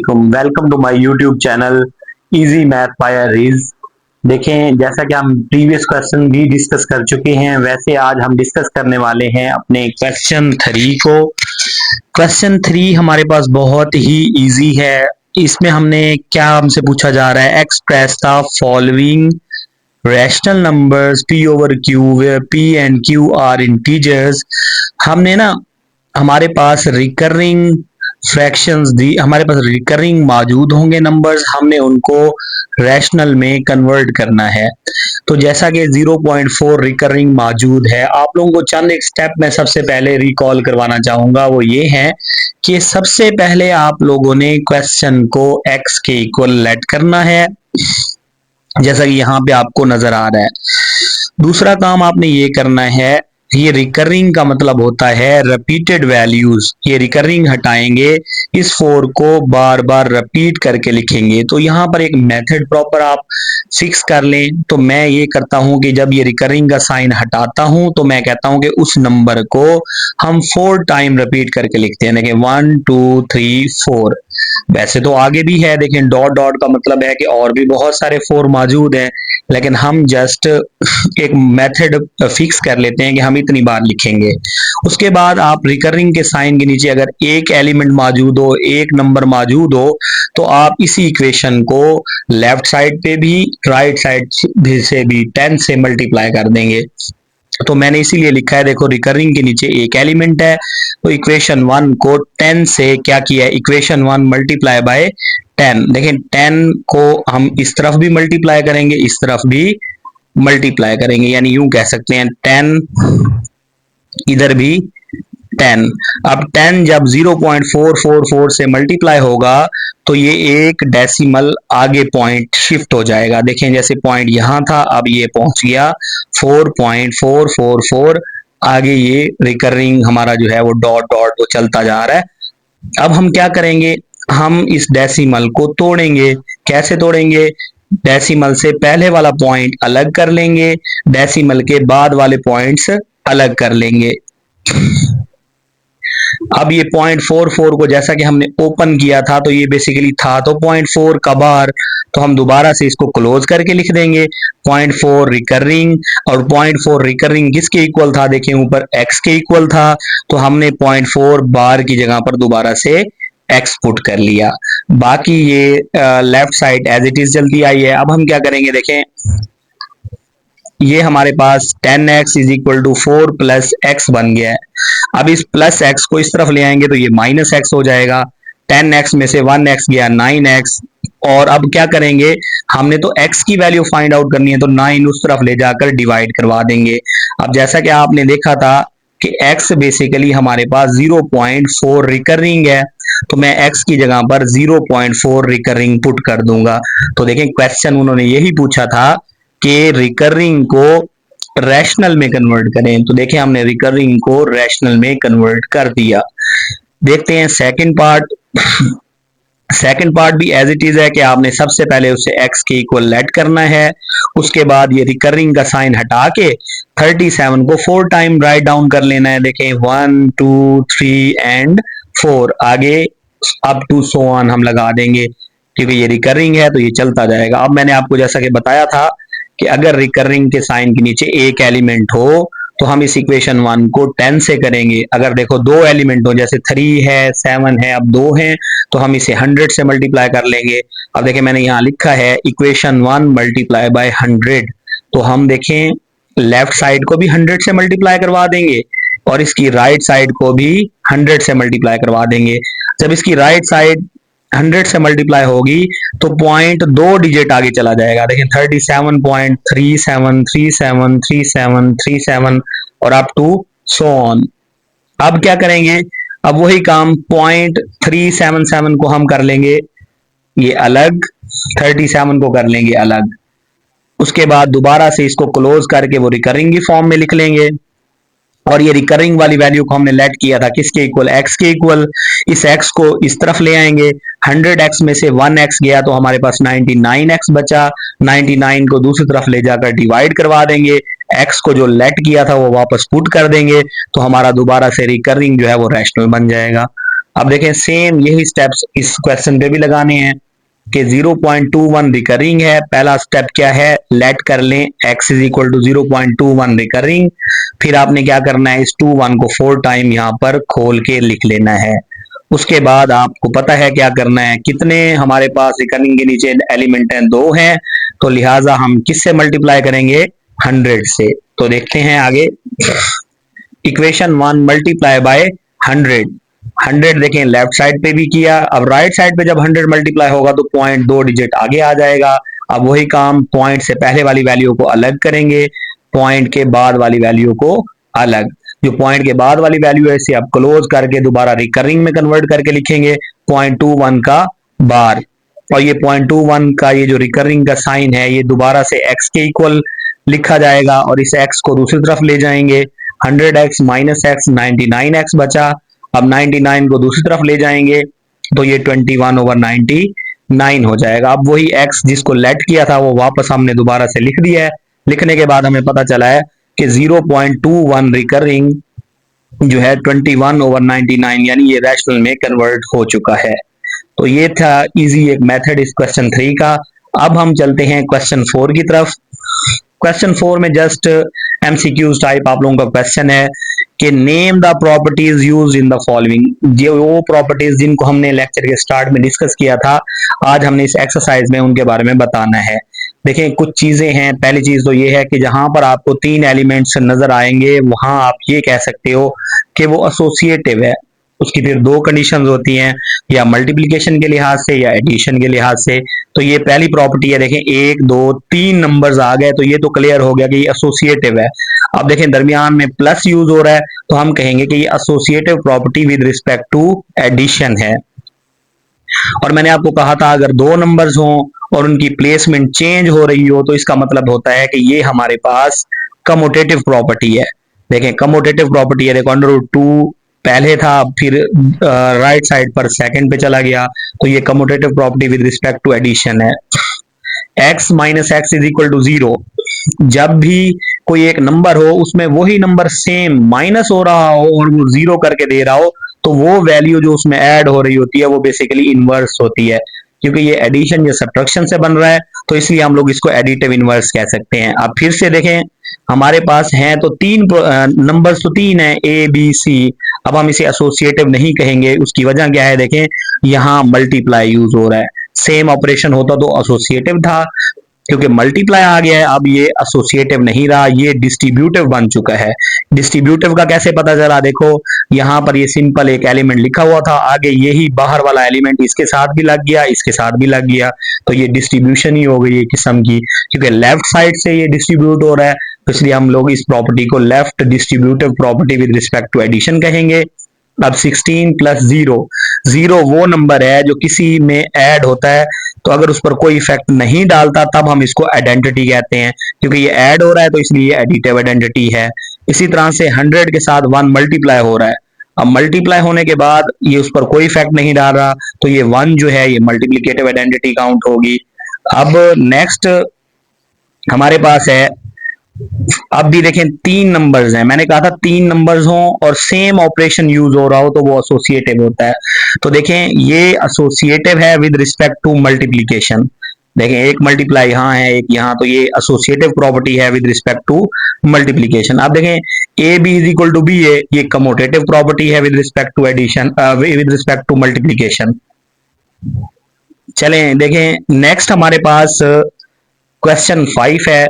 Welcome to my YouTube channel easy math by रीज। देखें, जैसा कि हम प्रीवियस क्वेश्चन भी डिस्कस कर चुके हैं, वैसे आज हम डिस्कस करने वाले हैं अपने क्वेश्चन 3 को। क्वेश्चन 3 हमारे पास बहुत ही इजी है। इसमें हमने क्या हमसे पूछा जा रहा है, express the following rational numbers p over q where p and q are integers. हमने ना हमारे पास रिकरिंग फ्रैक्शंस दी, हमारे पास रिकरिंग मौजूद होंगे नंबर्स, हमने उनको रैशनल में कन्वर्ट करना है। तो जैसा कि 0.4 रिकरिंग मौजूद है, आप लोगों को चंद एक स्टेप मैं सबसे पहले रिकॉल करवाना चाहूंगा। वो ये है कि सबसे पहले आप लोगों ने क्वेश्चन को x के इक्वल लेट करना है, जैसा कि यहाँ पे आपको नजर आ रहा है। दूसरा काम आपने ये करना है, ये रिकरिंग का मतलब होता है रिपीटेड वैल्यूज। ये रिकरिंग हटाएंगे, इस 4 को बार बार रिपीट करके लिखेंगे। तो यहाँ पर एक मेथड प्रॉपर आप फिक्स कर लें। तो मैं ये करता हूं कि जब ये रिकरिंग का साइन हटाता हूं तो मैं कहता हूं कि उस नंबर को हम 4 टाइम रिपीट करके लिखते हैं। देखिए 1 2 3 4। वैसे तो आगे भी है, देखें डॉट डॉट का मतलब है कि और भी बहुत सारे 4 मौजूद हैं, लेकिन हम जस्ट एक मेथड फिक्स कर लेते हैं कि हम इतनी बार लिखेंगे। उसके बाद आप रिकरिंग के साइन के नीचे अगर एक एलिमेंट मौजूद हो, एक नंबर मौजूद हो, तो आप इसी इक्वेशन को लेफ्ट साइड पे भी राइट साइड से भी 10 से मल्टीप्लाई कर देंगे। तो मैंने इसीलिए लिखा है, देखो रिकरिंग के नीचे एक एलिमेंट है, तो इक्वेशन 1 को 10 से क्या किया है, इक्वेशन 1 मल्टीप्लाई बाय 10। देखें 10 को हम इस तरफ भी मल्टीप्लाई करेंगे, इस तरफ भी मल्टीप्लाई करेंगे, यानी यूं कह सकते हैं 10 इधर भी 10। अब 10 जब 0.444 से मल्टीप्लाई होगा तो ये एक डेसिमल आगे पॉइंट शिफ्ट हो जाएगा। देखें जैसे पॉइंट यहां था, अब ये पहुंच गया 4.444। आगे ये रिकरिंग हमारा जो है वो डॉट डॉट वो चलता जा रहा है। अब हम क्या करेंगे, हम इस डेसिमल को तोड़ेंगे। कैसे तोड़ेंगे, डेसिमल से पहले वाला पॉइंट अलग कर लेंगे, डेसिमल के बाद वाले पॉइंट्स अलग कर लेंगे। अब ये 0.44 को जैसा कि हमने ओपन किया था तो ये बेसिकली था तो 0.4 का बार, तो हम दोबारा से इसको क्लोज करके लिख देंगे 0.4 रिकरिंग। और 0.4 रिकरिंग किसके इक्वल था, देखें ऊपर x के इक्वल था, तो हमने 0.4 बार की जगह पर दोबारा से x पुट कर लिया। बाकी ये left side as it is चलती आई है। अब हम क्या करेंगे, देखें ये हमारे पास 10x is equal to 4 plus X बन गया है। अब इस प्लस एक्स को इस तरफ ले आएंगे तो ये माइनस एक्स हो जाएगा। 10x में से 1x गया 9x। और अब क्या करेंगे, हमने तो x की वैल्यू फाइंड आउट करनी है, तो 9 उस तरफ ले जाकर डिवाइड करवा देंगे। अब जैसा कि आपने देखा था कि x बेसिकली हमारे पास 0.4 रिकरिंग है, तो मैं x की जगह पर 0.4 रिकरिंग पुट कर दूंगा। तो देखें क्वेश्चन उन्होंने यही पूछा था कि रिकरिंग को रैशनल में कन्वर्ट करें, तो देखें हमने रिकरिंग को रैशनल में कन्वर्ट कर दिया। देखते हैं सेकंड पार्ट। सेकंड पार्ट भी एज इट इज है कि आपने सबसे पहले उसे x के इक्वल लेट करना है, उसके बाद ये रिकरिंग का साइन हटा के 37 को 4 टाइम राइट डाउन कर लेना है। देखें 1 2 3 एंड 4, आगे अप टू सो ऑन हम लगा देंगे, क्योंकि ये रिकरिंग है तो ये चलता जाएगा। अब मैंने आपको जैसा कि बताया था कि अगर रिकरिंग के साइन के नीचे एक एलिमेंट हो तो हम इस इक्वेशन 1 को 10 से करेंगे। अगर देखो दो एलिमेंट हो, जैसे 3 है 7 है, अब 2 हैं, तो हम इसे 100 से मल्टीप्लाई कर लेंगे। अब देखें मैंने यहाँ लिखा है इक्वेशन 1 मल्टीप्लाई बाय 100, तो हम देखें लेफ्ट साइड को भी 100 से मल्टीप्लाई करवा देंगे और इसकी राइट साइड को भी 100 से मल्टीप्लाई करवा देंगे। जब इसकी राइट साइड 100 से मल्टीप्लाई होगी तो पॉइंट 2 डिजिट आगे चला जाएगा। देखें 37.37373737 और अप टू सो ऑन। अब क्या करेंगे, अब वही काम 0.377 को हम कर लेंगे ये अलग, 37 को कर लेंगे अलग। उसके बाद दोबारा से इसको क्लोज करके वो रिकरिंग की फॉर्म में लिख लेंगे। और ये रिकरिंग वाली वैल्यू को हमने लेट किया था किसके इक्वल, x के इक्वल। इस x को इस तरफ ले आएंगे, 100x में से 1x गया तो हमारे पास 99x बचा। 99 को दूसरी तरफ ले जाकर डिवाइड करवा देंगे, x को जो लेट किया था वो वापस पुट कर देंगे, तो हमारा दोबारा से रिकरिंग जो है वो रैशनल बन जाएगा। अब देखें सेम यही स्टेप्स इस क्वेश्चन पे भी लगाने हैं कि 0.21 रिकरिंग है। पहला स्टेप क्या है, लेट कर लें x is equal to 0.21 recurring. फिर आपने क्या करना है, इस 21 को 4 टाइम यहां पर खोल के लिख लेना है। उसके बाद आपको पता है क्या करना है, कितने हमारे पास रिकरिंग के नीचे एलिमेंट हैं, 2 हैं, तो लिहाजा हम किससे मल्टीप्लाई करेंगे, 100 से। तो देखते हैं आगे, इक्वेशन 1 मल्टीप्लाई बाय 100। 100 देखें लेफ्ट साइड पे भी किया, अब राइट साइड पे जब 100 मल्टीप्लाई होगा तो पॉइंट 2 डिजिट आगे आ जाएगा। अब वही काम, पॉइंट से पहले वाली वैल्यू को अलग करेंगे, पॉइंट के बाद वाली वैल्यू को अलग। जो पॉइंट के बाद वाली वैल्यू है इसे आप क्लोज करके दोबारा रिकरिंग में कन्वर्ट करके लिखेंगे 0.21 का बार, और ये 0.21 का ये जो रिकरिंग का साइन है ये दोबारा से x के इक्वल लिखा जाएगा, और इस x को दूसरी तरफ ले जाएंगे, 100x माइनस एक्स 99x बचा। अब 99 को दूसरी तरफ ले जाएंगे तो ये 21/99 हो जाएगा। अब वही x जिसको लेट किया था वो वापस हमने दोबारा से लिख दिया है। लिखने के बाद हमें पता चला है कि 0.21 रिकरिंग जो है 21/99 यानी ये रैशनल में कन्वर्ट हो चुका है। तो ये था इजी एक मेथड इस क्वेश्चन 3 का। अब हम चलते हैं क्वेश्चन 4 की तरफ। क्वेश्चन 4 में जस्ट एमसीक्यूज टाइप आप लोगों का क्वेश्चन है कि name the properties used in the following. जो वो प्रॉपर्टीज जिनको हमने लेक्चर के स्टार्ट में डिस्कस किया था, आज हमने इस एक्सरसाइज में उनके बारे में बताना है। देखें कुछ चीजें हैं। पहली चीज तो ये है कि जहां पर आपको 3 एलिमेंट्स नजर आएंगे वहां आप ये कह सकते हो कि वो एसोसिएटिव है। उसकी फिर 2 कंडीशंस होती हैं, या मल्टीप्लिकेशन के लिहाज से या एडिशन के लिहाज से। तो ये पहली प्रॉपर्टी है, देखें 1 2 3 नंबर्स आ गए तो ये तो क्लियर हो गया कि ये एसोसिएटिव है। अब देखें दरमियान में प्लस यूज हो रहा है तो हम कहेंगे कि ये associative property with respect to addition है। और मैंने आपको कहा था अगर 2 नंबर्स हों और उनकी प्लेसमेंट चेंज हो रही हो तो इसका मतलब होता है कि ये हमारे पास कम्यूटेटिव प्रॉपर्टी है। देखें कम्यूटेटिव प्रॉपर्टी है, देखो √2 पहले था फिर राइट साइड पर सेकंड पे चला गया, तो ये commutative property with respect to addition है। x minus X is equal to 0, जब भी कोई एक नंबर हो उसमें वही नंबर सेम माइनस हो रहा हो और वो 0 करके दे रहा हो तो वो वैल्यू जो उसमें ऐड हो रही होती है वो बेसिकली इनवर्स होती है। क्योंकि ये एडिशन या सब्ट्रैक्शन से बन रहा है तो इसलिए हम लोग इसको एडिटिव इनवर्स कह सकते हैं। अब फिर से देखें हमारे पास हैं तो 3 नंबर्स तो 3 है ए बी सी। अब हम इसे एसोसिएटिव नहीं कहेंगे, उसकी वजह क्या है, देखें यहाँ मल्टीप्लाई यूज हो रहा है। सेम ऑपरेशन होता तो एसोसिएटिव था, क्योंकि मल्टीप्लाई आ गया है अब ये एसोसिएटिव नहीं रहा, ये डिस्ट्रीब्यूटिव बन चुका है। डिस्ट्रीब्यूटिव का कैसे पता चला, देखो यहाँ पर ये सिंपल एक एलिमेंट लिखा हुआ था, आगे यही बाहर वाला एलिमेंट इसके साथ भी लग गया, इसके साथ भी लग गया, तो ये डिस्ट्रीब्यूशन ही हो गई एक किस्म की। क्योंकि लेफ्ट साइड से ये डिस्ट्रीब्यूट हो रहा है तो इसलिए हम लोग इस प्रॉपर्टी को left distributive property with respect to addition कहेंगे। अब 16 प्लस 0, 0 वो नंबर है जो किसी में ऐड होता है तो अगर उस पर कोई इफेक्ट नहीं डालता तब हम इसको आइडेंटिटी कहते हैं, क्योंकि ये ऐड हो रहा है तो इसलिए एडिटिव आइडेंटिटी है। इसी तरह से 100 के साथ 1 मल्टीप्लाई हो रहा है, अब मल्टीप्लाई होने के बाद ये उस पर कोई इफेक्ट नहीं डाल रहा तो ये 1 जो है ये मल्टीप्लिकेटिव आइडेंटिटी काउंट होगी। अब नेक्स्ट हमारे पास है, अब भी देखें 3 नंबर्स हैं, मैंने कहा था 3 नंबर्स हों और सेम ऑपरेशन यूज हो रहा हो तो वो एसोसिएटिव होता है। तो देखें ये एसोसिएटिव है विद रिस्पेक्ट टू मल्टीप्लिकेशन। देखें एक मल्टीप्लाई यहाँ है एक यहाँ, तो ये एसोसिएटिव प्रॉपर्टी है विद रिस्पेक्ट टू मल्टीप्लिकेशन। अब देखें A B is equal to B है, ये कम्यूटेटिव प्रॉपर्टी है with respect to addition with respect to multiplication. चलें देखें नेक्स्ट हमारे पास क्वेश्चन 5 है।